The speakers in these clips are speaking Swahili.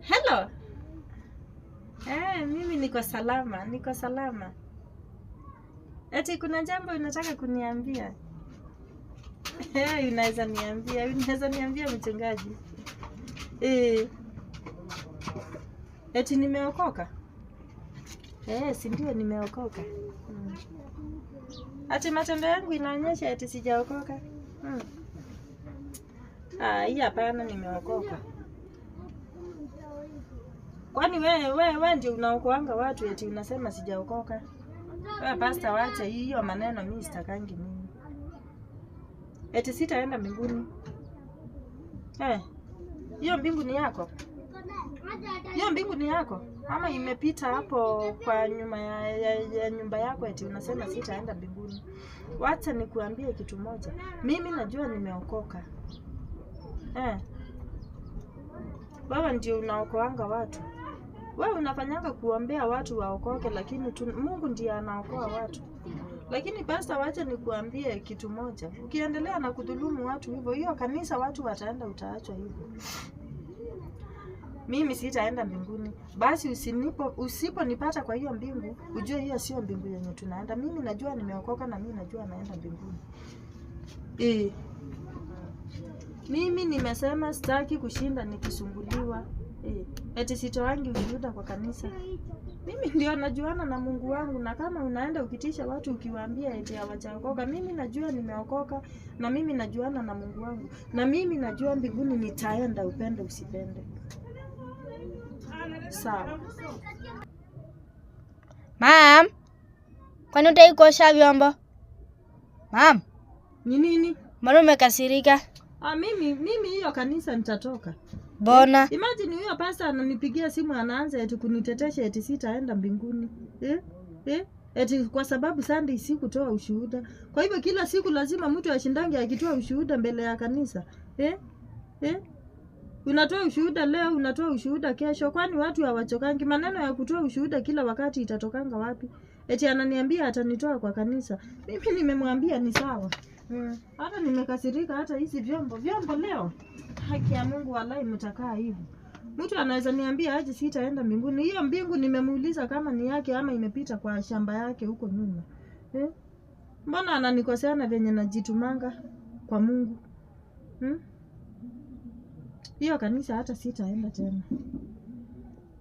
Hello. Mimi niko salama. Eti kuna jambo unataka kuniambia? Unaweza niambia mchungaji. Eti nimeokoka? Si ndio nimeokoka. Ati matendo yangu inaonyesha eti sijaokoka? Hii hapana, nimeokoka. Kwani wewe ndio unaokoanga watu eti unasema sijaokoka? Wewe pastor, wacha hiyo maneno, mimi sitakangi mimi. Eti sitaenda mbinguni. Hiyo mbingu ni yako? Hiyo mbingu ni yako? Ama imepita hapo kwa nyuma ya nyumba yako eti unasema sitaenda mbinguni? Wacha nikuambie kitu moja. Mimi najua nimeokoka. Wewe ndio unaokoanga watu. Wewe unafanyanga kuombea watu waokoke, lakini Mungu ndiye anaokoa watu. Lakini pastor, wacha nikuambie kitu moja. Ukiendelea na kudhulumu watu hivyo, hiyo kanisa watu wataenda, utaachwa hivyo. Mimi sitaenda mbinguni. Basi usiponipata kwa hiyo mbingu, ujue hiyo sio mbingu yenye tunaenda. Mimi najua nimeokoka na mimi najua naenda mbinguni. Mimi nimesema sitaki kushinda nikisumbuliwa. Eti sitoangi ushuhuda kwa kanisa. Mimi ndio najuana na Mungu wangu, na kama unaenda ukitisha watu ukiwaambia eti hawajaokoka, mimi najua nimeokoka na mimi najuana na Mungu wangu. Na mimi najua mbinguni nitaenda, upende usipende. Sawa. Mom, kwani utaki kuosha vyombo? Mom, ni nini? Mbona umekasirika? Mimi hiyo kanisa nitatoka. Bona? Imagine huyo pastor ananipigia simu anaanza eti kunitetesha eti sitaenda mbinguni. Eti kwa sababu Sunday sikutoa ushuhuda. Kwa hivyo kila siku lazima mtu ashindange akitoa ushuhuda mbele ya kanisa. Unatoa ushuhuda leo, unatoa ushuhuda kesho. Kwani watu hawachokangi? Maneno ya kutoa ushuhuda kila wakati itatokanga wapi? Eti ananiambia atanitoa kwa kanisa. Mimi nimemwambia ni sawa. Hata nimekasirika hata hizi vyombo leo. Haki ya Mungu, wallahi mtakaa hivi. Mtu anaweza niambia aje sitaenda mbinguni. Hiyo mbingu nimemuuliza kama ni yake ama imepita kwa shamba yake huko nyuma. Mbona ananikosea na venye najitumanga kwa Mungu? Hiyo kanisa hata sitaenda tena.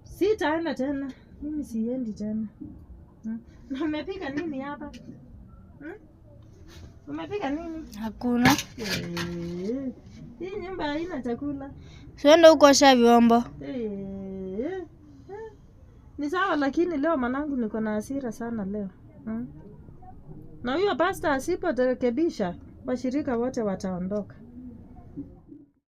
Sitaenda tena. Mimi siendi tena. Na umepika nini hapa? Umepika nini? Hakuna. Hii nyumba haina chakula. Sienda kuosha vyombo. Ni sawa, lakini leo manangu niko na hasira sana leo. Na huyo pastor asiporekebisha, washirika wote wataondoka.